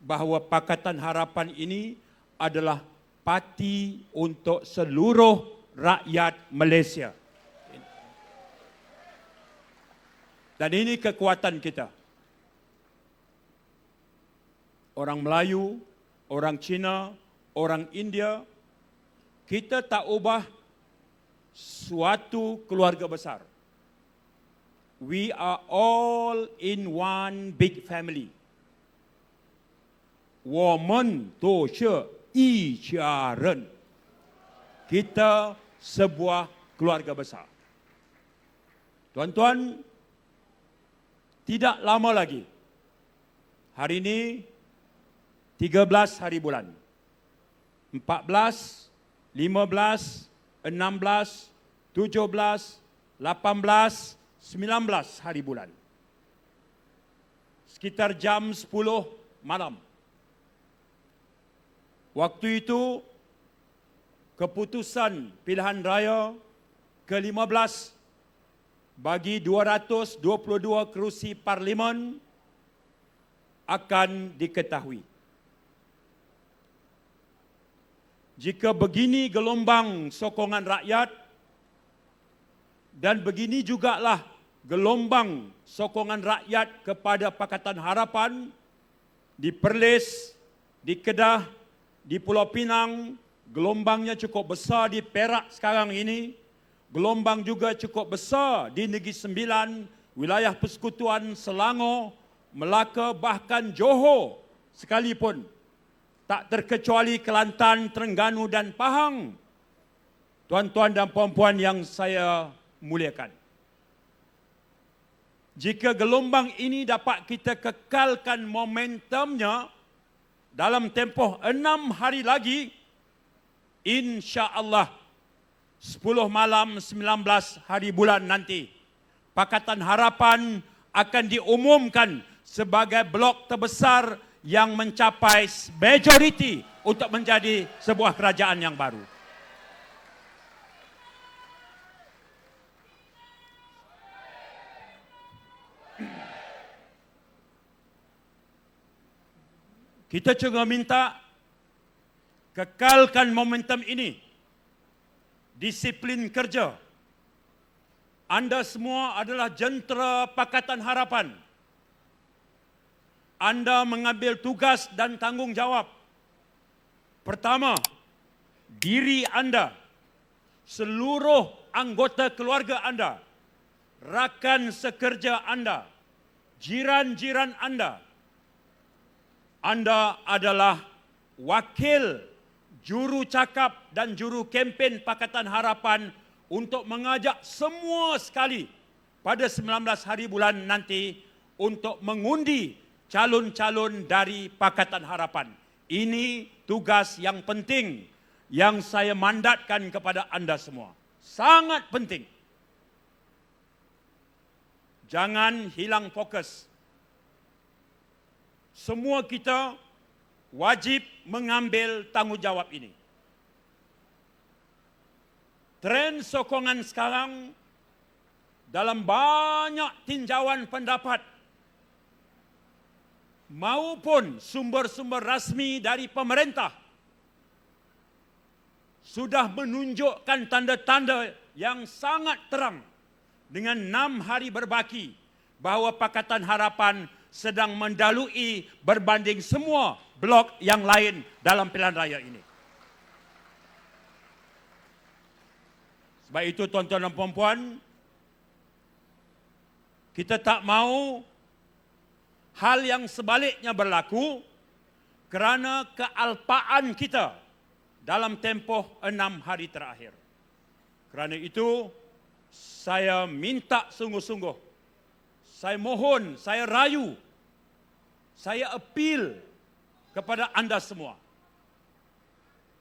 bahawa Pakatan Harapan ini adalah parti untuk seluruh rakyat Malaysia. Dan ini kekuatan kita. Orang Melayu, orang Cina, orang India, kita tak ubah suatu keluarga besar. We are all in one big family. 我们都是一家人. Kita sebuah keluarga besar. Tuan-tuan, tidak lama lagi. Hari ini 13 hari bulan. 14, 15, 16, 17, 18, 19 hari bulan. Sekitar jam 10 malam. Waktu itu, keputusan pilihan raya ke-15 bagi 222 kerusi parlimen akan diketahui. Jika begini gelombang sokongan rakyat dan begini jugalah gelombang sokongan rakyat kepada Pakatan Harapan di Perlis, di Kedah, di Pulau Pinang, gelombangnya cukup besar di Perak sekarang ini, gelombang juga cukup besar di Negeri Sembilan, wilayah Persekutuan Selangor, Melaka, bahkan Johor sekalipun. Tak terkecuali Kelantan, Terengganu dan Pahang. Tuan-tuan dan puan-puan yang saya muliakan. Jika gelombang ini dapat kita kekalkan momentumnya dalam tempoh 6 hari lagi, insya-Allah 10 malam 19 hari bulan nanti, Pakatan Harapan akan diumumkan sebagai blok terbesar yang mencapai majoriti untuk menjadi sebuah kerajaan yang baru. Kita juga minta kekalkan momentum ini. Disiplin kerja. Anda semua adalah jentera Pakatan Harapan. Anda mengambil tugas dan tanggungjawab. Pertama, diri anda, seluruh anggota keluarga anda, rakan sekerja anda, jiran-jiran anda. Anda adalah wakil juru cakap dan juru kempen Pakatan Harapan untuk mengajak semua sekali pada 19 hari bulan nanti untuk mengundi calon-calon dari Pakatan Harapan. Ini tugas yang penting yang saya mandatkan kepada anda semua. Sangat penting. Jangan hilang fokus. Semua kita wajib mengambil tanggungjawab ini. Tren sokongan sekarang dalam banyak tinjauan pendapat maupun sumber-sumber rasmi dari pemerintah sudah menunjukkan tanda-tanda yang sangat terang dengan 6 hari berbaki bahawa Pakatan Harapan sedang mendalui berbanding semua blok yang lain dalam pilihan raya ini. Sebab itu tuan-tuan dan puan-puan, kita tak mahu hal yang sebaliknya berlaku kerana kealpaan kita dalam tempoh 6 hari terakhir. Kerana itu, saya minta sungguh-sungguh, saya mohon, saya rayu, saya appeal kepada anda semua.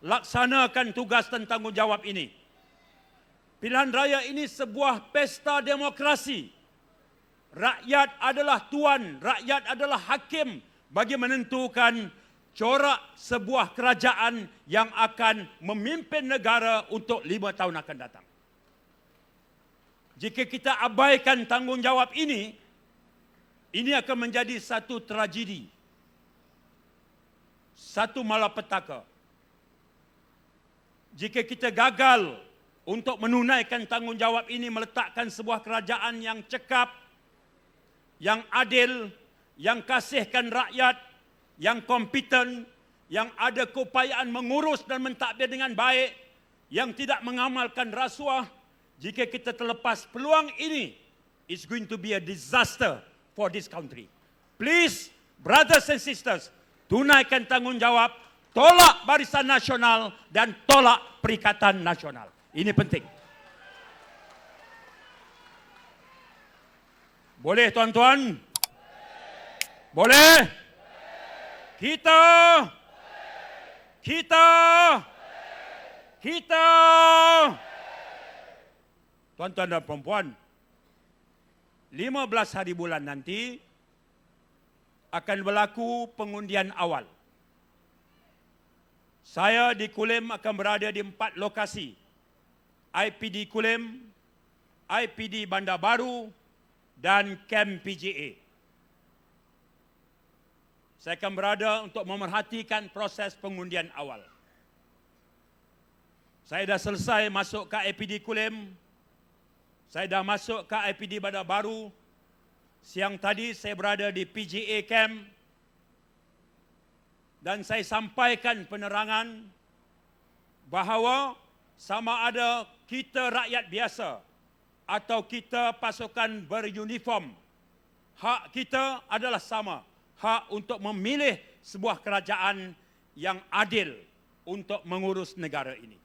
Laksanakan tugas dan tanggungjawab ini. Pilihan raya ini sebuah pesta demokrasi. Rakyat adalah tuan, rakyat adalah hakim bagi menentukan corak sebuah kerajaan yang akan memimpin negara untuk 5 tahun akan datang. Jika kita abaikan tanggungjawab ini akan menjadi satu tragedi. satu malapetaka. Jika kita gagal untuk menunaikan tanggungjawab ini, meletakkan sebuah kerajaan yang cekap, yang adil, yang kasihkan rakyat, yang kompeten, yang ada keupayaan mengurus dan mentadbir dengan baik, yang tidak mengamalkan rasuah. Jika kita terlepas peluang ini, it's going to be a disaster for this country. Please, brothers and sisters, tunaikan tanggungjawab, tolak Barisan Nasional dan tolak Perikatan Nasional. Ini penting. Boleh tuan-tuan? Boleh? Kita tuan-tuan dan perempuan, 15 hari bulan nanti akan berlaku pengundian awal. Saya di Kulim akan berada di 4 lokasi. IPD Kulim, IPD Bandar Baru dan Kem PGA. Saya akan berada untuk memerhatikan proses pengundian awal. Saya dah selesai masuk ke IPD Kulim. Saya dah masuk ke IPD Bandar Baru. Siang tadi saya berada di PGA Camp. Dan saya sampaikan penerangan bahawa sama ada kita rakyat biasa atau kita pasukan beruniform, hak kita adalah sama. Hak untuk memilih sebuah kerajaan yang adil untuk mengurus negara ini.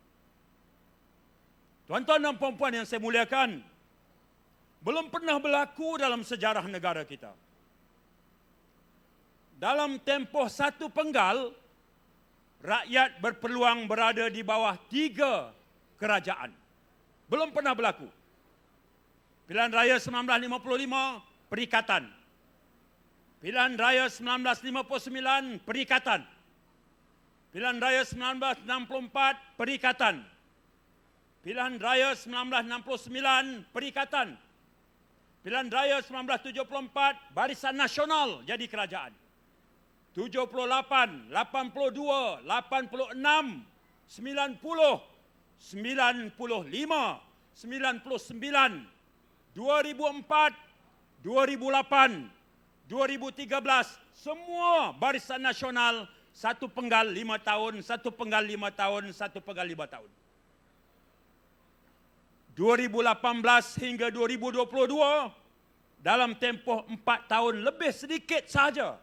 Tuan-tuan dan puan-puan yang saya muliakan, belum pernah berlaku dalam sejarah negara kita. Dalam tempoh satu penggal, rakyat berpeluang berada di bawah 3 kerajaan. Belum pernah berlaku. Pilihan Raya 1955, Perikatan. Pilihan Raya 1959, Perikatan. Pilihan Raya 1964, Perikatan. Pilihan Raya 1969, Perikatan. Pilihan Raya 1974, Barisan Nasional jadi kerajaan. 78, 82, 86, 90, 95, 99, 2004, 2008, 2013, semua Barisan Nasional satu penggal 5 tahun, satu penggal 5 tahun, satu penggal 5 tahun. 2018 hingga 2022, dalam tempoh 4 tahun lebih sedikit sahaja,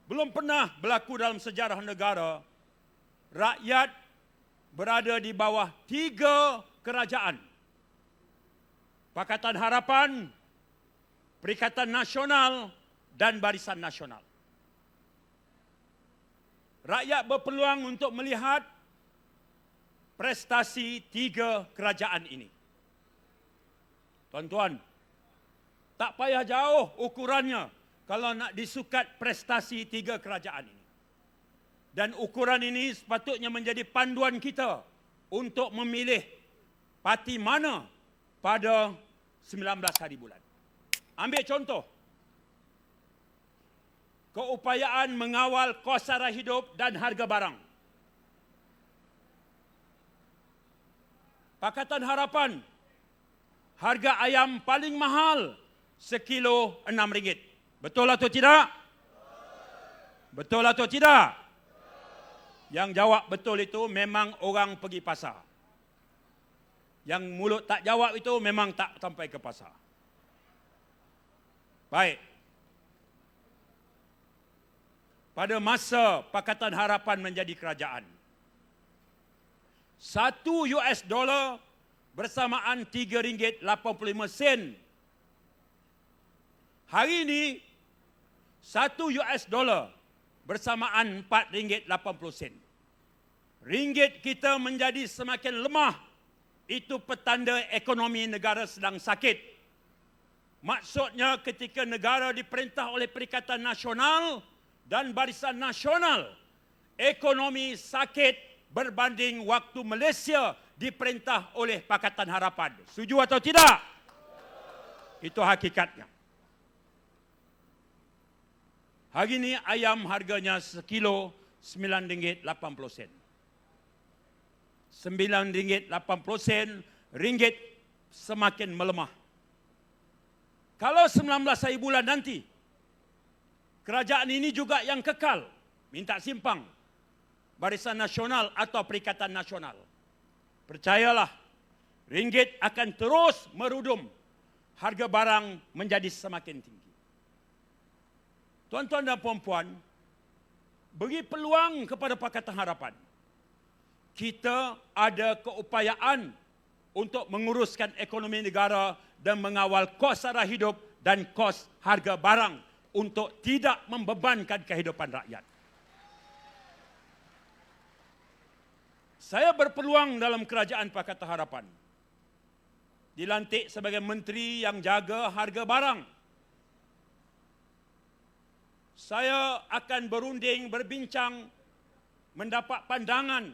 belum pernah berlaku dalam sejarah negara, rakyat berada di bawah 3 kerajaan. Pakatan Harapan, Perikatan Nasional dan Barisan Nasional. Rakyat berpeluang untuk melihat prestasi 3 kerajaan ini. Tuan-tuan, tak payah jauh ukurannya kalau nak disukat prestasi 3 kerajaan ini. Dan ukuran ini sepatutnya menjadi panduan kita untuk memilih parti mana pada 19 hari bulan. Ambil contoh. Keupayaan mengawal kos sara hidup dan harga barang. Pakatan Harapan, harga ayam paling mahal sekilo RM6. Betul atau tidak? Betul atau tidak? Yang jawab betul itu memang orang pergi pasar. Yang mulut tak jawab itu memang tak sampai ke pasar. Baik. Pada masa Pakatan Harapan menjadi kerajaan, $1 bersamaan RM3.85. Hari ini $1 bersamaan RM4.80. Ringgit kita menjadi semakin lemah. Itu petanda ekonomi negara sedang sakit. Maksudnya ketika negara diperintah oleh Perikatan Nasional dan Barisan Nasional, ekonomi sakit berbanding waktu Malaysia diperintah oleh Pakatan Harapan. Setuju atau tidak? Itu hakikatnya. Hari ini ayam harganya sekilo RM9.80. RM9.80, ringgit semakin melemah. Kalau 19 hari bulan nanti, kerajaan ini juga yang kekal minta simpang Barisan Nasional atau Perikatan Nasional. Percayalah, ringgit akan terus merudum, harga barang menjadi semakin tinggi. Tuan-tuan dan puan-puan, beri peluang kepada Pakatan Harapan. Kita ada keupayaan untuk menguruskan ekonomi negara dan mengawal kos sara hidup dan kos harga barang untuk tidak membebankan kehidupan rakyat. Saya berpeluang dalam kerajaan Pakatan Harapan. Dilantik sebagai menteri yang jaga harga barang. Saya akan berunding, berbincang, mendapat pandangan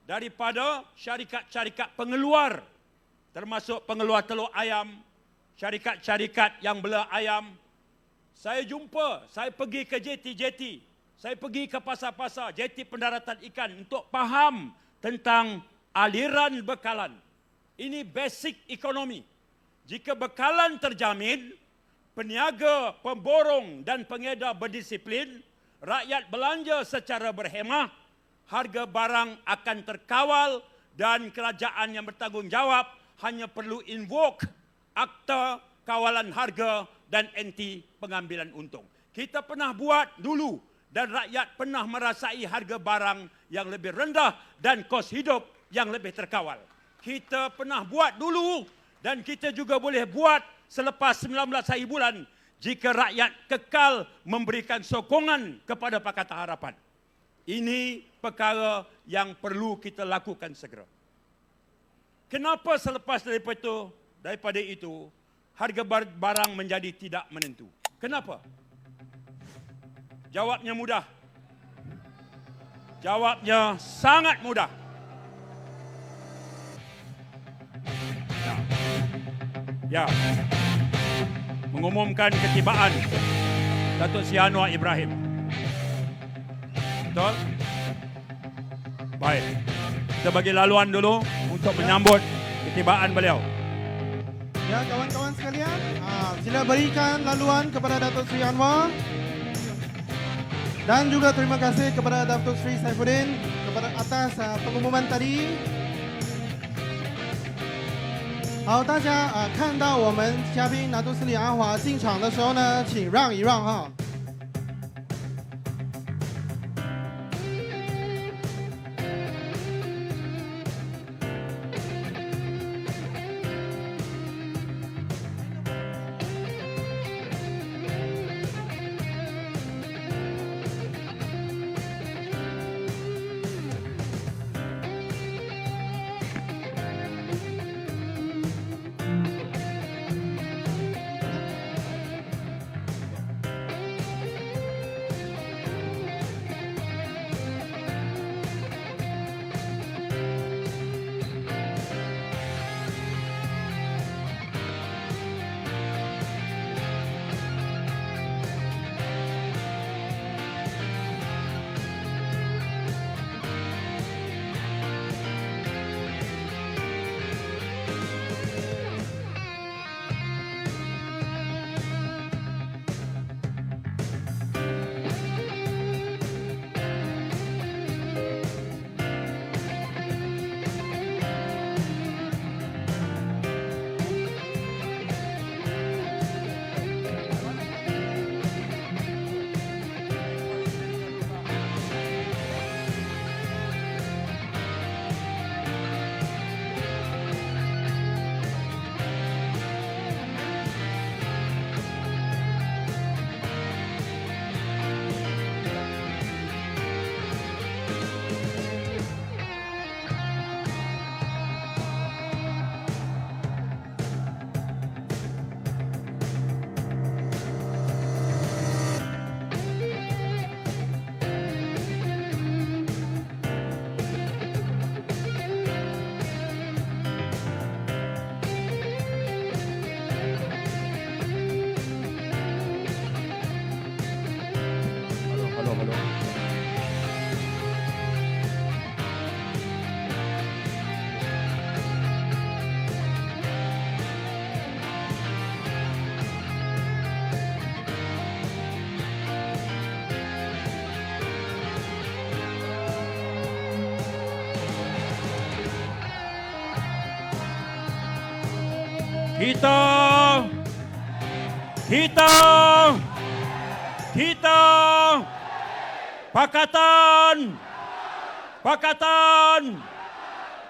daripada syarikat-syarikat pengeluar, termasuk pengeluar telur ayam, syarikat-syarikat yang belah ayam. Saya jumpa, saya pergi ke JT, saya pergi ke pasar-pasar, JT pendaratan ikan untuk faham tentang aliran bekalan. Ini basic ekonomi. Jika bekalan terjamin, peniaga, pemborong dan pengedar berdisiplin, rakyat belanja secara berhemah, harga barang akan terkawal dan kerajaan yang bertanggungjawab hanya perlu invoke Akta Kawalan Harga dan anti pengambilan untung. Kita pernah buat dulu dan rakyat pernah merasai harga barang yang lebih rendah dan kos hidup yang lebih terkawal. Kita pernah buat dulu dan kita juga boleh buat selepas 19 hari bulan jika rakyat kekal memberikan sokongan kepada Pakatan Harapan. Ini perkara yang perlu kita lakukan segera. Kenapa selepas daripada itu harga barang menjadi tidak menentu? Kenapa? Jawabnya mudah. Jawabnya sangat mudah. Ya. Mengumumkan ketibaan Datuk Seri Anwar Ibrahim. Betul? Baik. Kita bagi laluan dulu untuk menyambut ketibaan beliau. Ya, kawan-kawan sekalian, sila berikan laluan kepada Datuk Seri Anwar. Dan juga terima kasih kepada Datuk Seri Saifuddin kepada atas pengumuman tadi. 好，大家看到我们嘉宾拿督斯里安华进场的时候呢，请让一让哈。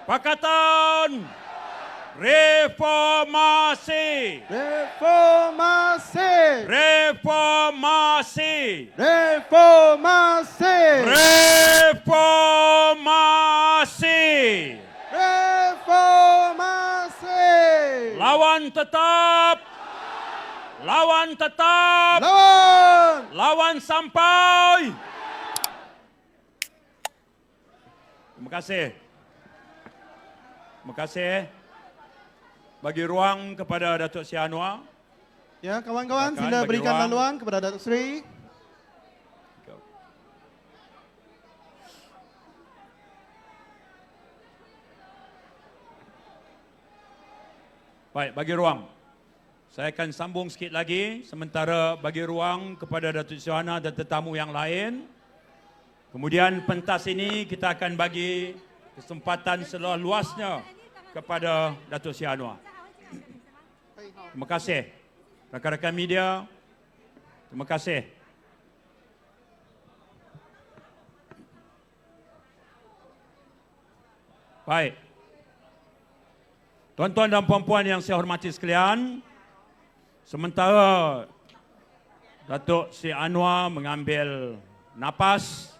Pakatan Reformasi. Reformasi. Reformasi. Reformasi. Reformasi. Reformasi. Lawan tetap. Lawan tetap. Lawan. Lawan sampai. Terima kasih. Terima kasih. Bagi ruang kepada Datuk Seri Anwar. Ya, kawan-kawan, Silakan sila bagi berikan ruang. laluan kepada Datuk Seri. Baik, bagi ruang. Saya akan sambung sikit lagi sementara bagi ruang kepada Datuk Seri Anwar dan tetamu yang lain. Kemudian pentas ini kita akan bagi kesempatan seluas-luasnya kepada Datuk Seri Anwar. Terima kasih. Rakan-rakan media, terima kasih. Baik. Tuan-tuan dan puan-puan yang saya hormati sekalian, sementara Datuk Seri Anwar mengambil napas,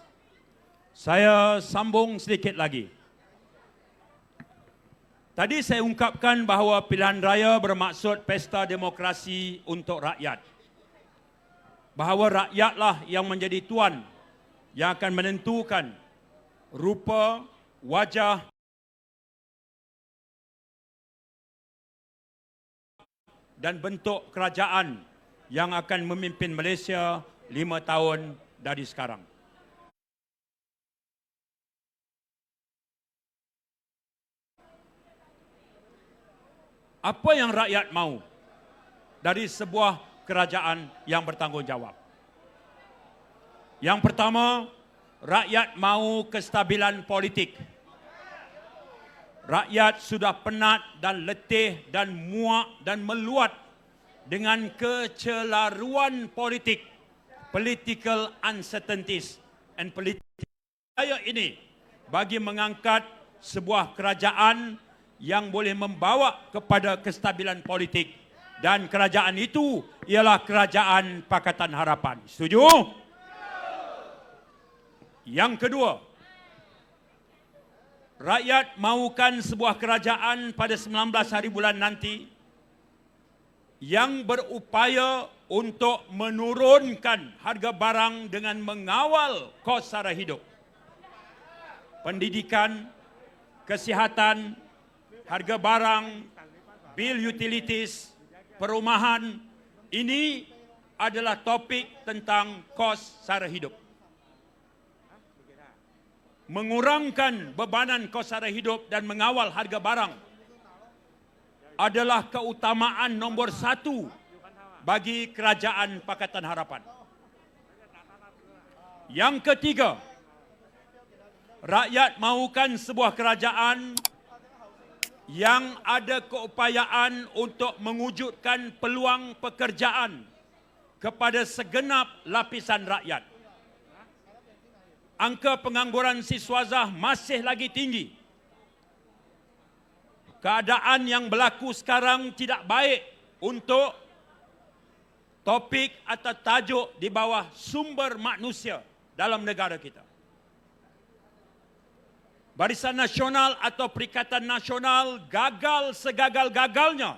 saya sambung sedikit lagi. Tadi saya ungkapkan bahawa pilihan raya bermaksud pesta demokrasi untuk rakyat. Bahawa rakyatlah yang menjadi tuan yang akan menentukan rupa, wajah dan bentuk kerajaan yang akan memimpin Malaysia 5 tahun dari sekarang. Apa yang rakyat mahu dari sebuah kerajaan yang bertanggungjawab? Yang pertama, rakyat mahu kestabilan politik. Rakyat sudah penat dan letih dan muak dan meluat dengan kecelaruan politik, political uncertainties and political daya ini bagi mengangkat sebuah kerajaan yang boleh membawa kepada kestabilan politik, dan kerajaan itu ialah Kerajaan Pakatan Harapan. Setuju? Yang kedua, rakyat mahukan sebuah kerajaan pada 19 hari bulan nanti yang berupaya untuk menurunkan harga barang dengan mengawal kos sara hidup. Pendidikan, kesihatan, harga barang, bil utilities, perumahan, ini adalah topik tentang kos sara hidup. Mengurangkan bebanan kos sara hidup dan mengawal harga barang adalah keutamaan nombor 1 bagi Kerajaan Pakatan Harapan. Yang ketiga, rakyat mahukan sebuah kerajaan yang ada keupayaan untuk mewujudkan peluang pekerjaan kepada segenap lapisan rakyat. Angka pengangguran siswazah masih lagi tinggi. Keadaan yang berlaku sekarang tidak baik untuk topik atau tajuk di bawah sumber manusia dalam negara kita. Barisan Nasional atau Perikatan Nasional gagal segagal-gagalnya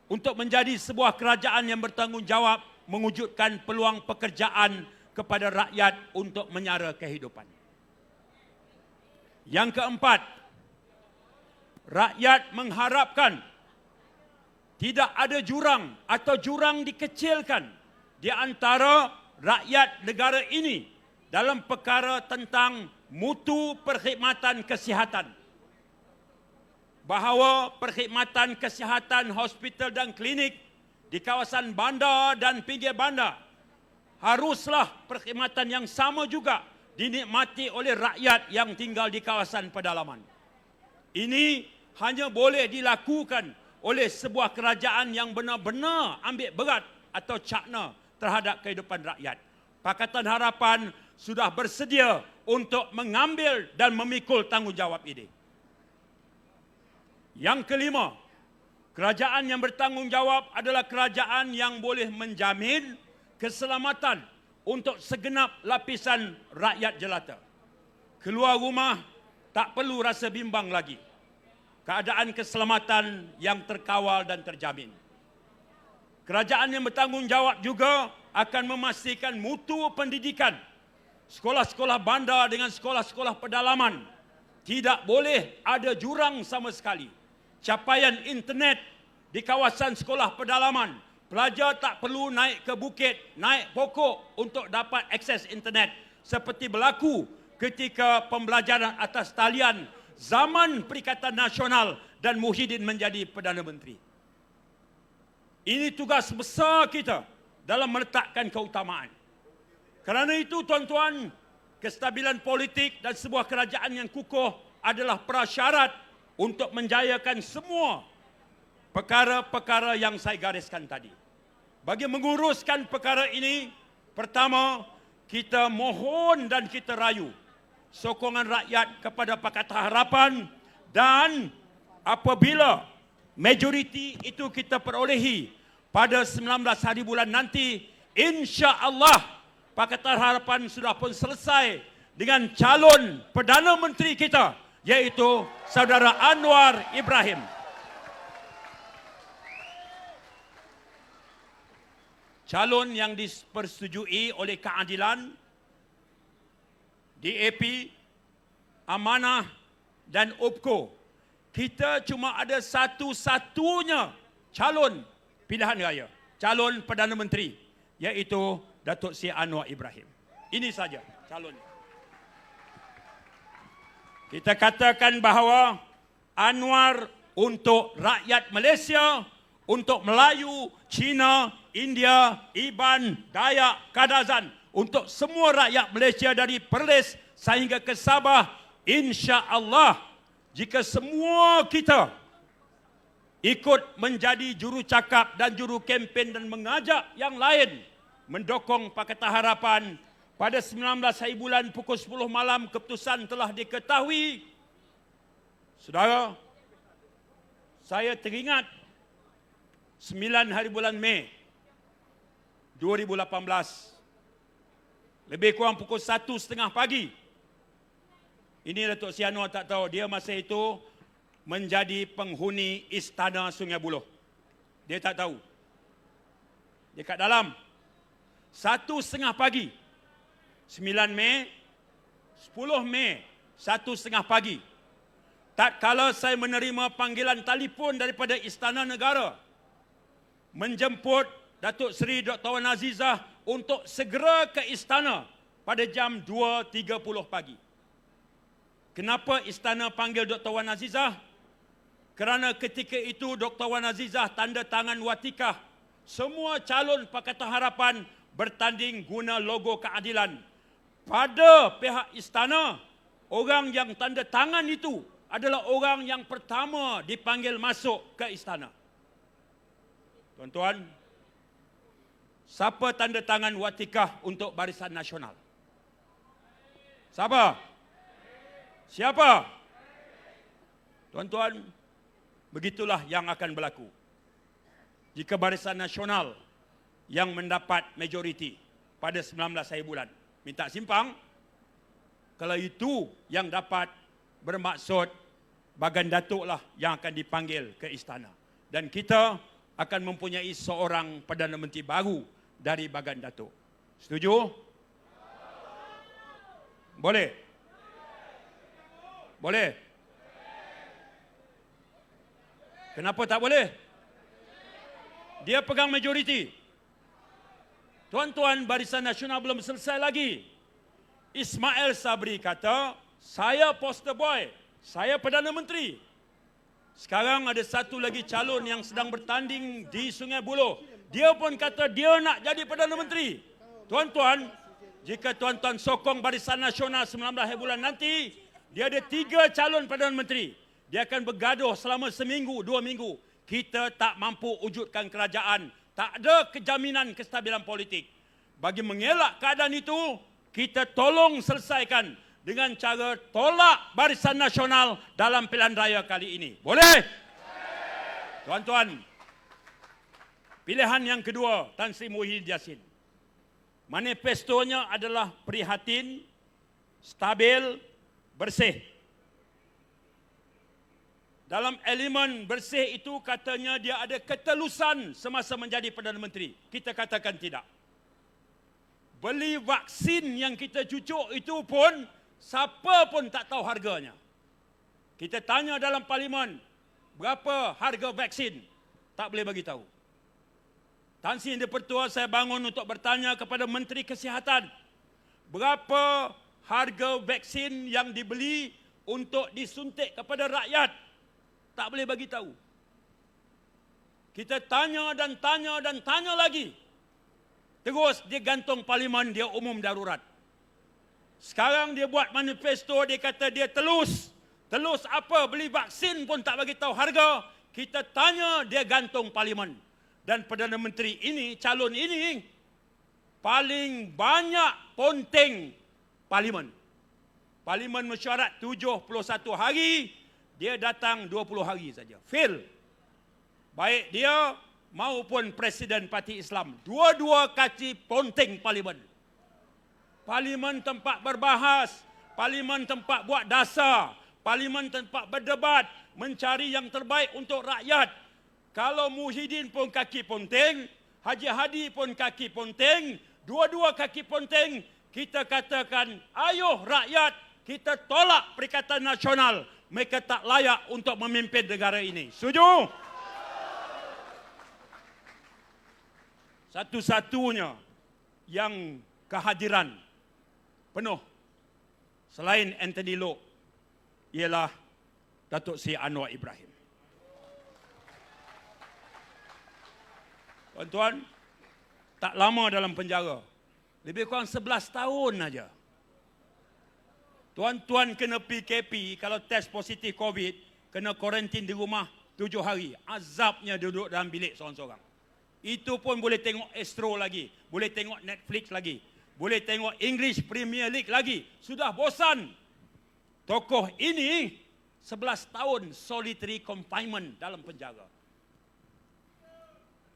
untuk menjadi sebuah kerajaan yang bertanggungjawab mewujudkan peluang pekerjaan kepada rakyat untuk menyara kehidupan. Yang keempat, rakyat mengharapkan tidak ada jurang atau jurang dikecilkan di antara rakyat negara ini dalam perkara tentang mutu perkhidmatan kesihatan. Bahawa perkhidmatan kesihatan hospital dan klinik di kawasan bandar dan pinggir bandar haruslah perkhidmatan yang sama juga dinikmati oleh rakyat yang tinggal di kawasan pedalaman. Ini hanya boleh dilakukan oleh sebuah kerajaan yang benar-benar ambil berat atau cakna terhadap kehidupan rakyat. Pakatan Harapan sudah bersedia untuk mengambil dan memikul tanggungjawab ini. Yang kelima, kerajaan yang bertanggungjawab adalah kerajaan yang boleh menjamin keselamatan untuk segenap lapisan rakyat jelata. Keluar rumah tak perlu rasa bimbang lagi. Keadaan keselamatan yang terkawal dan terjamin. Kerajaan yang bertanggungjawab juga akan memastikan mutu pendidikan. Sekolah-sekolah bandar dengan sekolah-sekolah pedalaman tidak boleh ada jurang sama sekali. Capaian internet di kawasan sekolah pedalaman, pelajar tak perlu naik ke bukit, naik pokok untuk dapat akses internet seperti berlaku ketika pembelajaran atas talian zaman Perikatan Nasional dan Muhyiddin menjadi Perdana Menteri. Ini tugas besar kita dalam meletakkan keutamaan. Kerana itu tuan-tuan, kestabilan politik dan sebuah kerajaan yang kukuh adalah prasyarat untuk menjayakan semua perkara-perkara yang saya gariskan tadi. Bagi menguruskan perkara ini, pertama, kita mohon dan kita rayu sokongan rakyat kepada Pakatan Harapan, dan apabila majoriti itu kita perolehi pada 19 hari bulan nanti, insya-Allah Pakatan Harapan sudah pun selesai dengan calon Perdana Menteri kita, yaitu Saudara Anwar Ibrahim. Calon yang dipersetujui oleh Keadilan, DAP, Amanah dan OPKO. Kita cuma ada satu-satunya calon pilihan raya, calon Perdana Menteri, iaitu Datuk Seri Anwar Ibrahim. Ini saja calon. Kita katakan bahawa Anwar untuk rakyat Malaysia, untuk Melayu, Cina, India, Iban, Dayak, Kadazan, untuk semua rakyat Malaysia dari Perlis sehingga ke Sabah, insya-Allah jika semua kita ikut menjadi juru cakap dan juru kempen dan mengajak yang lain mendukung Pakatan Harapan, pada 19 hari bulan pukul 10 malam keputusan telah diketahui. Saudara, saya teringat 9 hari bulan Mei 2018, lebih kurang pukul 1:30 pagi. Ini Datuk Seri Anwar tak tahu, dia masa itu menjadi penghuni Istana Sungai Buloh. Dia tak tahu. Dia kat dalam. 1:30 pagi. 9 Mei, 10 Mei, 1:30 pagi. Tatkala saya menerima panggilan telefon daripada Istana Negara menjemput Datuk Seri Dr. Wan Azizah untuk segera ke istana pada jam 2:30 pagi. Kenapa istana panggil Dr. Wan Azizah? Kerana ketika itu Dr. Wan Azizah tanda tangan watikah semua calon Pakatan Harapan bertanding guna logo keadilan. Pada pihak istana, orang yang tanda tangan itu adalah orang yang pertama dipanggil masuk ke istana. Tuan-tuan, siapa tanda tangan watikah untuk Barisan Nasional? Siapa? Siapa? Tuan-tuan, begitulah yang akan berlaku jika Barisan Nasional yang mendapat majoriti pada 19 hari bulan minta simpang. Kalau itu yang dapat, bermaksud Bagan Datuk lah yang akan dipanggil ke istana, dan kita akan mempunyai seorang Perdana Menteri baru dari Bagan Datuk. Setuju? Boleh? Boleh? Kenapa tak boleh? Dia pegang majoriti. Tuan-tuan, Barisan Nasional belum selesai lagi. Ismail Sabri kata, saya poster boy, saya Perdana Menteri. Sekarang ada satu lagi calon yang sedang bertanding di Sungai Buloh. Dia pun kata dia nak jadi Perdana Menteri. Tuan-tuan, jika tuan-tuan sokong Barisan Nasional 19 hari bulan nanti, dia ada 3 calon Perdana Menteri. Dia akan bergaduh selama seminggu, 2 minggu. kita tak mampu wujudkan kerajaan. Tak ada kejaminan kestabilan politik. Bagi mengelak keadaan itu, kita tolong selesaikan dengan cara tolak Barisan Nasional dalam pilihan raya kali ini. Boleh? Tuan-tuan, pilihan yang kedua Tan Sri Muhyiddin Yassin. Manifestonya adalah prihatin, stabil, bersih. Dalam elemen bersih itu katanya dia ada ketelusan semasa menjadi Perdana Menteri. Kita katakan tidak. Beli vaksin yang kita cucuk itu pun, siapa pun tak tahu harganya. Kita tanya dalam parlimen, berapa harga vaksin? Tak boleh bagi tahu. Tan Sri Yang Dipertua saya bangun untuk bertanya kepada Menteri Kesihatan, berapa harga vaksin yang dibeli untuk disuntik kepada rakyat? Tak boleh bagi tahu. Kita tanya dan tanya dan tanya lagi. Terus dia gantung parlimen, dia umum darurat. Sekarang dia buat manifesto, dia kata dia telus. Telus apa? Beli vaksin pun tak bagi tahu harga. Kita tanya, dia gantung parlimen. Dan Perdana Menteri ini, calon ini, paling banyak ponteng parlimen. Parlimen mesyuarat 71 hari, dia datang 20 hari saja. Fail. Baik dia maupun Presiden Parti Islam. Dua-dua kaki ponteng parlimen. Parlimen tempat berbahas. Parlimen tempat buat dasar. Parlimen tempat berdebat. Mencari yang terbaik untuk rakyat. Kalau Muhyiddin pun kaki ponteng, Haji Hadi pun kaki ponteng, dua-dua kaki ponteng, kita katakan, ayuh rakyat, kita tolak Perikatan Nasional. Mereka tak layak untuk memimpin negara ini. Setuju? Satu-satunya yang kehadiran penuh selain Anthony Loke ialah Datuk Seri Anwar Ibrahim. Tuan-tuan, tak lama dalam penjara. Lebih kurang 11 tahun saja. Tuan-tuan kena PKP, kalau test positif COVID, kena kuarantin di rumah 7 hari. Azabnya duduk dalam bilik seorang-seorang. Itu pun boleh tengok Astro lagi. Boleh tengok Netflix lagi. Boleh tengok English Premier League lagi. Sudah bosan. Tokoh ini 11 tahun solitary confinement dalam penjara.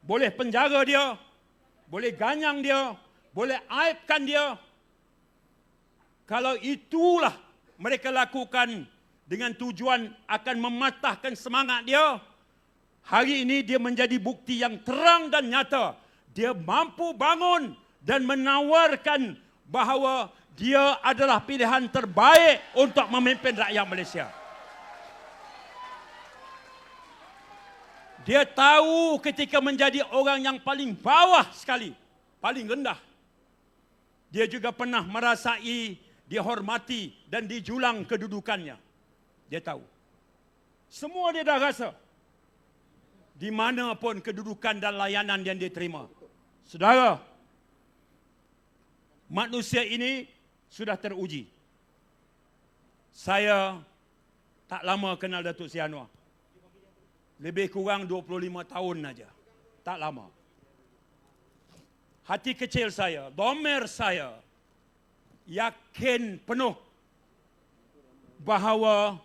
Boleh penjara dia. Boleh ganyang dia. Boleh aibkan dia. Kalau itulah mereka lakukan dengan tujuan akan mematahkan semangat dia, hari ini dia menjadi bukti yang terang dan nyata. Dia mampu bangun dan menawarkan bahawa dia adalah pilihan terbaik untuk memimpin rakyat Malaysia. Dia tahu ketika menjadi orang yang paling bawah sekali, paling rendah. Dia juga pernah merasai dihormati dan dijulang kedudukannya. Dia tahu. Semua dia dah rasa. Di mana pun kedudukan dan layanan yang dia terima. Saudara, manusia ini sudah teruji. Saya tak lama kenal Datuk Seri Anwar. Lebih kurang 25 tahun saja. Tak lama. Hati kecil saya, domer saya, yakin penuh bahawa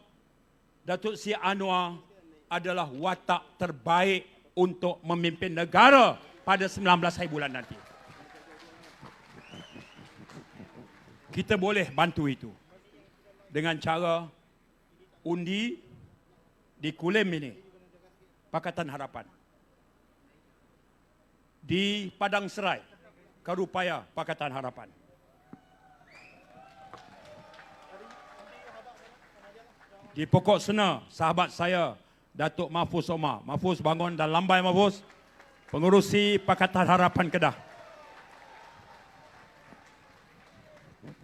Datuk Seri Anwar adalah watak terbaik untuk memimpin negara pada 19 hari bulan nanti. Kita boleh bantu itu dengan cara undi di Kulim ini, Pakatan Harapan. Di Padang Serai, Karupaya Pakatan Harapan. Di Pokok Sena, sahabat saya, Datuk Mahfuz Omar. Mahfuz bangun dan lambai Mahfuz. Pengurusi Pakatan Harapan Kedah.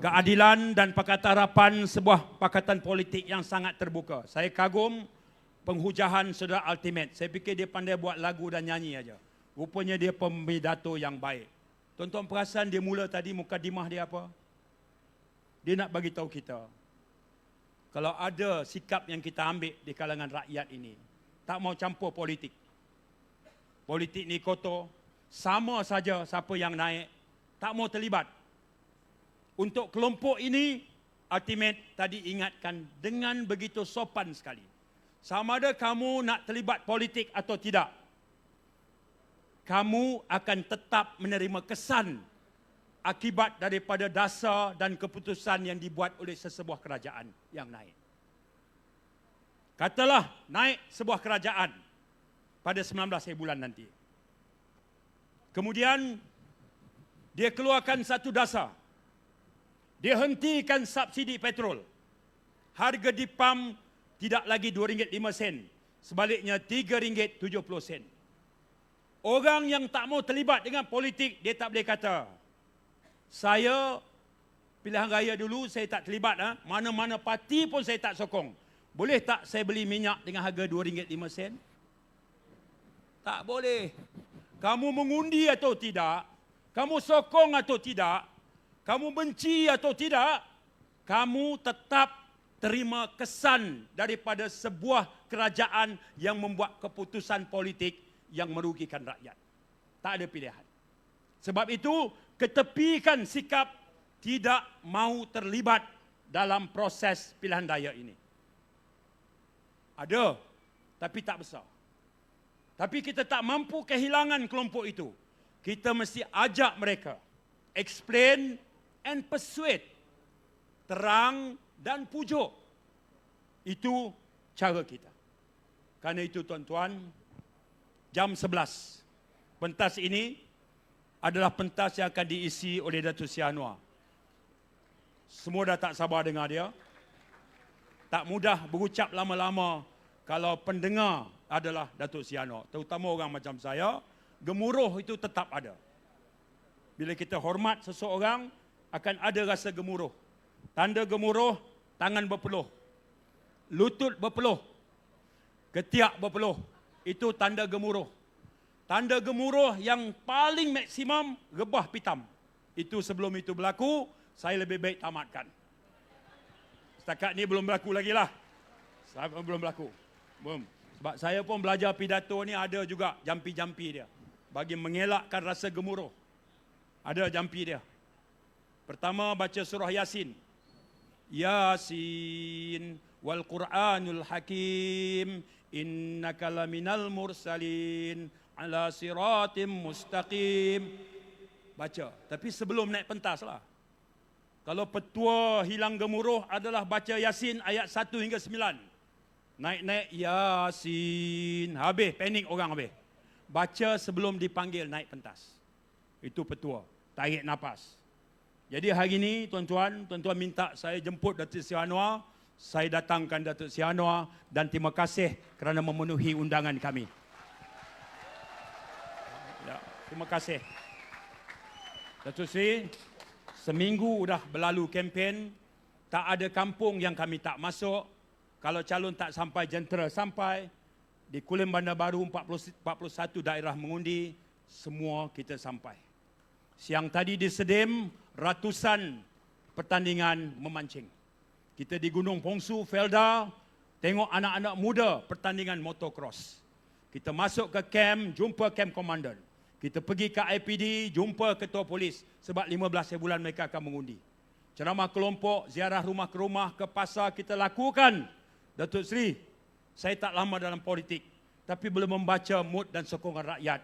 Keadilan dan Pakatan Harapan sebuah pakatan politik yang sangat terbuka. Saya kagum penghujahan saudara Ultimate. Saya fikir dia pandai buat lagu dan nyanyi aja. Rupanya dia pembidato yang baik. Tuan-tuan perasan dia mula tadi mukadimah dia apa? Dia nak bagi tahu kita, kalau ada sikap yang kita ambil di kalangan rakyat ini, tak mau campur politik. politik ni kotor, sama saja siapa yang naik, tak mau terlibat. Untuk kelompok ini, ultimate tadi ingatkan dengan begitu sopan sekali. Sama ada kamu nak terlibat politik atau tidak, kamu akan tetap menerima kesan akibat daripada dasar dan keputusan yang dibuat oleh sesebuah kerajaan yang naik. Katalah naik sebuah kerajaan pada 19 bulan nanti. Kemudian dia keluarkan satu dasar. Dia hentikan subsidi petrol. Harga di pam tidak lagi RM2.05, sebaliknya RM3.70. Orang yang tak mau terlibat dengan politik, dia tak boleh kata, saya pilihan raya dulu saya tak terlibat, mana-mana parti pun saya tak sokong. Boleh tak saya beli minyak dengan harga RM2.05? Tak boleh. Kamu mengundi atau tidak, kamu sokong atau tidak, kamu benci atau tidak, kamu tetap terima kesan daripada sebuah kerajaan yang membuat keputusan politik yang merugikan rakyat. Tak ada pilihan. Sebab itu, ketepikan sikap tidak mau terlibat dalam proses pilihan raya ini. Ada, tapi tak besar. Tapi kita tak mampu kehilangan kelompok itu. Kita mesti ajak mereka, explain and persuade, terang dan pujuk. Itu cara kita. Karena itu tuan-tuan, jam 11, pentas ini adalah pentas yang akan diisi oleh Datuk Seri Anwar. Semua dah tak sabar dengar dia. Tak mudah berucap lama-lama kalau pendengar adalah Datuk Seri Anwar. Terutama orang macam saya, gemuruh itu tetap ada. Bila kita hormat seseorang, akan ada rasa gemuruh. Tanda gemuruh, tangan berpeluh, lutut berpeluh, ketiak berpeluh. Itu tanda gemuruh. Tanda gemuruh yang paling maksimum, rebah pitam. Itu sebelum itu berlaku, saya lebih baik tamatkan. Setakat ni belum berlaku lagi lah. Belum berlaku. Belum. Sebab saya pun belajar pidato ni ada juga jampi-jampi dia. Bagi mengelakkan rasa gemuruh. Ada jampi dia. Pertama baca surah Yasin. Yasin wal Qur'anul Hakim innaka laminal mursalin ala siratim mustaqim. Baca. Tapi sebelum naik pentas lah. Kalau petua hilang gemuruh adalah baca Yasin ayat 1 hingga 9. Naik-naik Yasin. Habis, panik orang habis. Baca sebelum dipanggil naik pentas. Itu petua. Tarik nafas. Jadi hari ini tuan-tuan minta saya jemput Datuk Seri Anwar. Saya datangkan Datuk Seri Anwar dan terima kasih kerana memenuhi undangan kami. Ya, terima kasih. Datuk Seri, seminggu dah berlalu kempen, tak ada kampung yang kami tak masuk. Kalau calon tak sampai, jentera sampai. Di Kulim Bandar Baru 41 daerah mengundi, semua kita sampai. Siang tadi di Sedim, ratusan pertandingan memancing. Kita di Gunung Pongsu, Felda, tengok anak-anak muda pertandingan motocross. Kita masuk ke camp, jumpa camp komandan. Kita pergi ke IPD, jumpa ketua polis. Sebab 15 bulan mereka akan mengundi. Ceramah kelompok, ziarah rumah ke rumah, ke pasar kita lakukan. Datuk Seri, saya tak lama dalam politik. Tapi boleh membaca mood dan sokongan rakyat.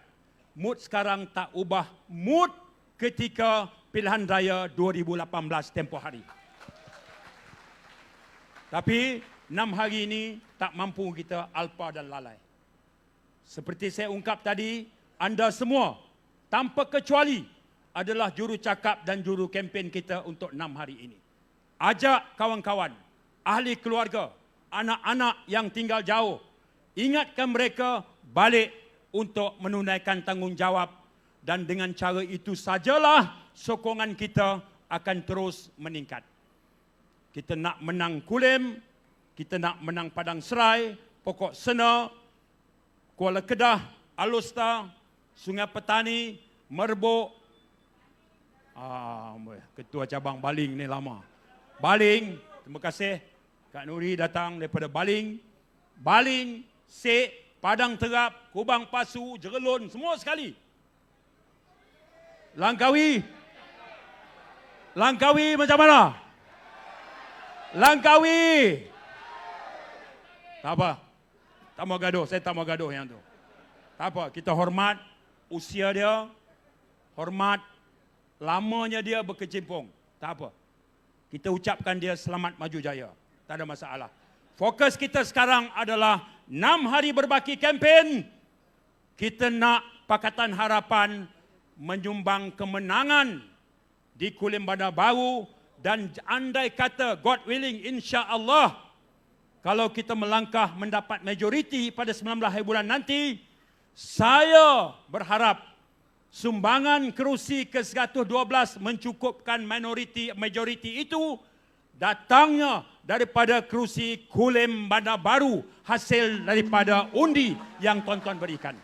Mood sekarang tak ubah mood ketika pilihan raya 2018 tempoh hari. Tapi 6 hari ini tak mampu kita alpa dan lalai. Seperti saya ungkap tadi, anda semua tanpa kecuali adalah juru cakap dan juru kempen kita untuk 6 hari ini. Ajak kawan-kawan, ahli keluarga, anak-anak yang tinggal jauh, ingatkan mereka balik untuk menunaikan tanggungjawab dan dengan cara itu sajalah sokongan kita akan terus meningkat. Kita nak menang Kulim, kita nak menang Padang Serai, Pokok Sena, Kuala Kedah, Alustar, Sungai Petani, Merbuk. Ketua cabang Baling ni lama. Baling, terima kasih Kak Nuri datang daripada Baling. Baling, Sek, Padang Terap, Kubang Pasu, Jerelun, semua sekali. Langkawi. Langkawi macam mana? Langkawi. Tak apa. Tak mau gaduh, saya tak mau gaduh yang tu. Tak apa, kita hormat usia dia, hormat lamanya dia berkecimpung. Tak apa. Kita ucapkan dia selamat maju jaya. Tak ada masalah. Fokus kita sekarang adalah 6 hari berbaki kempen. Kita nak Pakatan Harapan menyumbang kemenangan di Kulim Bandar Baru, dan andai kata God willing, insya-Allah kalau kita melangkah mendapat majoriti pada 19 hari bulan nanti, saya berharap sumbangan kerusi ke-112 mencukupkan majoriti itu datangnya daripada kerusi Kulim Bandar Baru, hasil daripada undi yang tuan-tuan berikan.